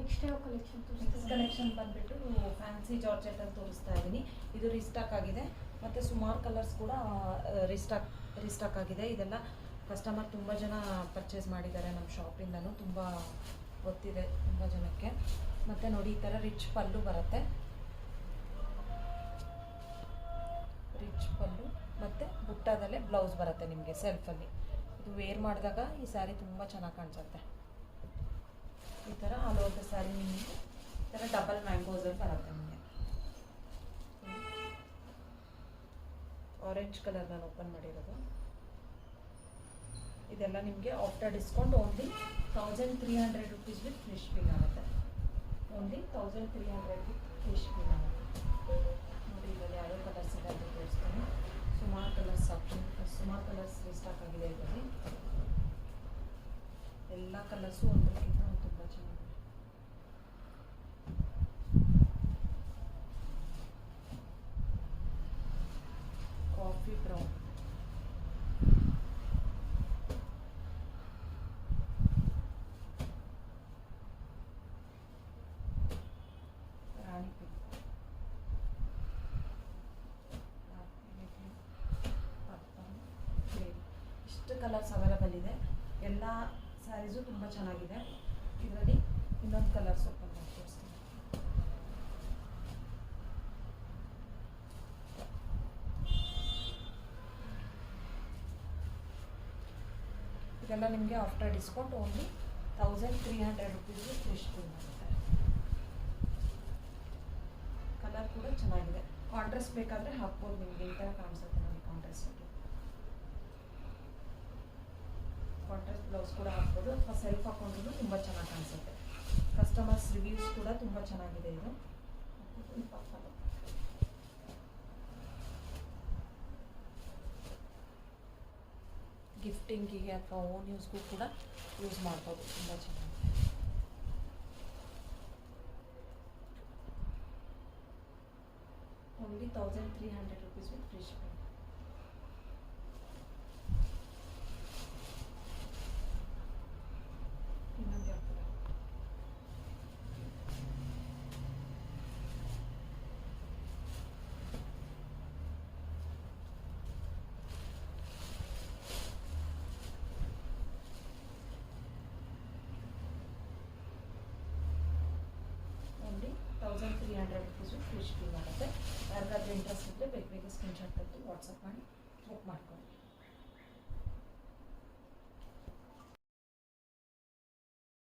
Next ಯಾವ collection next collection ಬಂದುಬಿಟ್ಟು fancy ಜಾರ್ಜೆಟಲ್ಲಿ ತೋರಿಸ್ತಾ ಇದ್ದೀನಿ. ಇದು ರೀಸ್ಟಾಕ್ ಆಗಿದೆ ಮತ್ತು ಸುಮಾರು ಕಲರ್ಸ್ ಕೂಡ ರೀಸ್ಟಾಕ್ ಆಗಿದೆ. ಇದೆಲ್ಲ ಕಸ್ಟಮರ್ ತುಂಬ ಜನ ಪರ್ಚೇಸ್ ಮಾಡಿದ್ದಾರೆ ನಮ್ಮ ಶಾಪಿಂದನೂ, ತುಂಬ ಗೊತ್ತಿದೆ ತುಂಬ ಜನಕ್ಕೆ. ಮತ್ತು ನೋಡಿ ಈ ಥರ ರಿಚ್ ಪಲ್ಲು ಬರುತ್ತೆ, ರಿಚ್ ಪಲ್ಲು ಮತ್ತು ಬುಟ್ಟದಲ್ಲೇ ಬ್ಲೌಸ್ ಬರುತ್ತೆ ನಿಮಗೆ ಸೆಲ್ಫಲ್ಲಿ. ಇದು ವೇರ್ ಮಾಡಿದಾಗ ಈ ಸ್ಯಾರಿ ತುಂಬ ಚೆನ್ನಾಗಿ ಕಾಣಿಸುತ್ತೆ. ಈ ಥರ ಆಲ್ ಓವರ್ ದ ಸ್ಯಾರಿ ನಿಮಗೆ ಈ ಥರ ಡಬಲ್ ಮ್ಯಾಂಗೋಸಲ್ಲಿ ಬರುತ್ತೆ ನಿಮಗೆ. ಆರೆಂಜ್ ಕಲರ್ ನಾನು ಓಪನ್ ಮಾಡಿರೋದು. ಇದೆಲ್ಲ ನಿಮಗೆ after discount only 1300 rupees with free shipping ಆಗುತ್ತೆ. ಓನ್ಲಿ 1300 ವಿತ್ ಫ್ರೀ ಶಿಪ್ಪಿಂಗ್ ಆಗುತ್ತೆ. ನೋಡಿ ಇದರಲ್ಲಿ ಯಾವ್ಯಾವ ಕಲರ್ಸ್ ಇದೆ ಅಂತ ತೋರಿಸ್ತೀನಿ. ಸುಮಾರು ಕಲರ್ಸ್ ರೀಸ್ಟಾಕ್ ಆಗಿದೆ ಇದರಲ್ಲಿ. ಎಲ್ಲ ಕಲರ್ಸು ಒಂದಕ್ಕಿಂತ ಒಂದು ತುಂಬ ಚೆನ್ನಾಗಿದೆ. ಕಾಫಿ ಬ್ರೌನ್, ರಾಣಿ ಪಿಂಕ್, ಪರ್ಪಲ್, ಗ್ರೀನ್, ಇಷ್ಟು ಕಲರ್ಸ್ ಅವೈಲಬಲ್ ಇದೆ. ಎಲ್ಲ ಸ್ಯಾರೀಸು ತುಂಬ ಚೆನ್ನಾಗಿದೆ. ಇದರಲ್ಲಿ ಇನ್ನೊಂದು ಕಲರ್ಸ್ ಓಪನ್ ಮಾಡಿ ತೋರಿಸ್ತೀನಿ. ಇದೆಲ್ಲ ನಿಮಗೆ ಆಫ್ಟರ್ ಡಿಸ್ಕೌಂಟ್ ಓನ್ಲಿ 1300 ರುಪೀಸ್ಗೆ ಫ್ರೀ ಶಿಪ್ಪಿಂಗ್ ಆಗುತ್ತೆ. ಕಲರ್ ಕೂಡ ಚೆನ್ನಾಗಿದೆ. ಕಾಂಟ್ರಾಸ್ಟ್ ಬೇಕಾದರೆ ಹಾಕ್ಬೋದು ನಿಮಗೆ. ಈ ಥರ ಕಾಣಿಸುತ್ತೆ ನೋಡಿ ಕಾಂಟ್ರಾಸ್ಟ್ ಬ್ಲೌಸ್ ಕೂಡ ಹಾಕ್ಬೋದು ಅಥವಾ ಸೆಲ್ಫ್ ಹಾಕೊಂಡ್ರೂ ತುಂಬ ಚೆನ್ನಾಗಿ ಕಾಣಿಸುತ್ತೆ. ಕಸ್ಟಮರ್ಸ್ ರಿವ್ಯೂಸ್ ಕೂಡ ತುಂಬ ಚೆನ್ನಾಗಿದೆ. ಇದು ಗಿಫ್ಟಿಂಗಿಗೆ ಅಥವಾ ಓನ್ ಯೂಸ್ಗೂ ಕೂಡ ಯೂಸ್ ಮಾಡ್ಬೋದು, ತುಂಬ ಚೆನ್ನಾಗಿದೆ. Only 1300 rupees with free shipping. ಇನ್ನೊಂದು ಯಾವ colour? Only 1300 rupees free shipping ಆಗುತ್ತೆ. ಯಾರಿಗಾದ್ರೂ ಇಂಟ್ರೆಸ್ಟ್ ಇದ್ದರೆ ಬೇಗ ಸ್ಕ್ರೀನ್ಶಾಟ್ ತೆಗೆದು ವಾಟ್ಸಪ್ ಮಾಡಿ ಬುಕ್ ಮಾಡ್ಕೊಳ್ಳಿ.